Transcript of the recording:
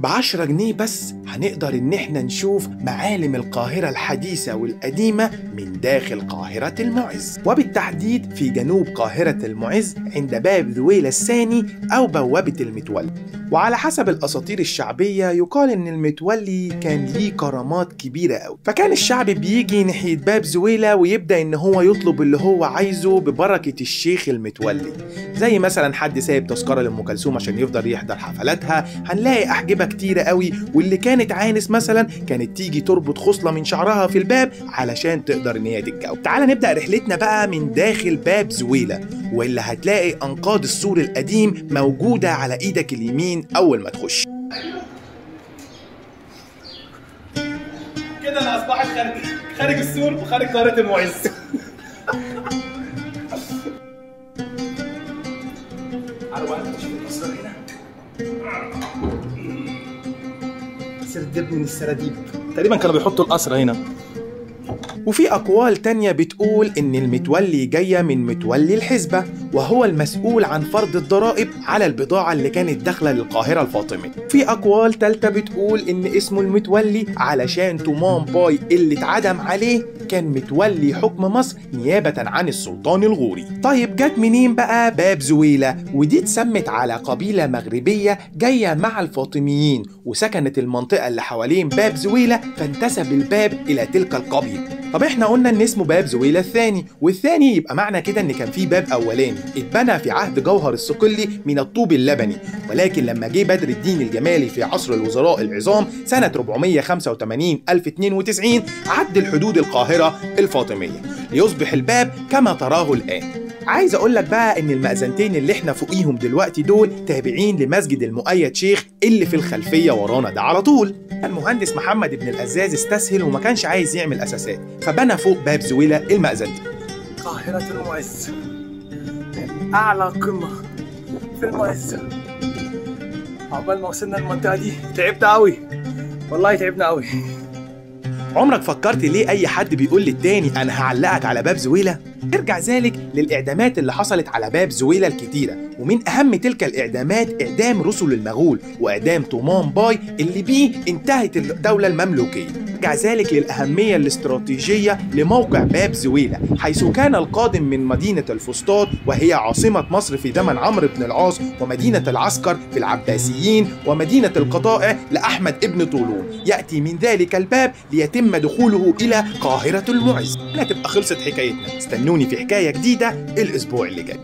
ب10 جنيه بس هنقدر إن احنا نشوف معالم القاهرة الحديثة والقديمة من داخل قاهرة المعز، وبالتحديد في جنوب قاهرة المعز عند باب ذويلة الثاني أو بوابة المتولي. وعلى حسب الأساطير الشعبية يقال إن المتولي كان ليه كرامات كبيرة أوي، فكان الشعب بيجي ناحية باب ذويلة ويبدأ إن هو يطلب اللي هو عايزه ببركة الشيخ المتولي، زي مثلا حد سايب تذكرة لأم كلثوم عشان يفضل يحضر حفلاتها. هنلاقي أحجبة كتيرة قوي، واللي كانت عانس مثلا كانت تيجي تربط خصلة من شعرها في الباب علشان تقدر إن هي تتجوز. تعال نبدأ رحلتنا بقى من داخل باب ذويلة، واللي هتلاقي أنقاض السور القديم موجودة على إيدك اليمين أول ما تخش. كده أنا أصبحت خارج السور وخارج قاهرة المعز. تعالوا بقى نخش في الأسرار هنا. سردب من السراديب، تقريبا كانوا بيحطوا القصر هنا. وفي أقوال تانية بتقول إن المتولي جاية من متولي الحسبة، وهو المسؤول عن فرض الضرائب على البضاعة اللي كانت داخلة للقاهرة الفاطمية. في أقوال تالتة بتقول إن اسمه المتولي علشان تومان باي اللي اتعدم عليه كان متولي حكم مصر نيابة عن السلطان الغوري. طيب جت منين بقى باب ذويلة؟ ودي اتسمت على قبيلة مغربية جاية مع الفاطميين وسكنت المنطقة اللي حوالين باب ذويلة، فانتسب الباب إلى تلك القبيلة. طب احنا قلنا ان اسمه باب ذويلة الثاني، والثاني يبقى معنى كده ان كان في باب اولاني اتبنى في عهد جوهر الصقلي من الطوب اللبني، ولكن لما جه بدر الدين الجمالي في عصر الوزراء العظام سنة 485 1092 عدل حدود القاهرة الفاطمية ليصبح الباب كما تراه الآن. عايز اقول لك بقى ان المأذنتين اللي احنا فوقيهم دلوقتي دول تابعين لمسجد المؤيد شيخ اللي في الخلفية ورانا ده على طول. المهندس محمد بن الأزاز استسهل وما كانش عايز يعمل أساسات، فبنى فوق باب ذويلة المأذنتين. قاهرة المعز، أعلى قمة في المعز. عقبال ما وصلنا المنطقة دي تعبنا قوي، والله تعبنا قوي. عمرك فكرت ليه أي حد بيقول للتاني أنا هعلقك على باب ذويلة؟ ارجع ذلك للإعدامات اللي حصلت على باب ذويلة الكتيرة، ومن أهم تلك الإعدامات إعدام رسل المغول وإعدام تومان باي اللي بيه انتهت الدولة المملوكية. ارجع ذلك للأهمية الاستراتيجية لموقع باب ذويلة، حيث كان القادم من مدينة الفسطاط وهي عاصمة مصر في زمن عمرو بن العاص، ومدينة العسكر في العباسيين، ومدينة القطائع لأحمد ابن طولون، يأتي من ذلك الباب ليتم دخوله إلى قاهرة المعز. هنا تبقى خلصت حكايتنا، استنوني في حكاية جديدة الأسبوع اللي جاي.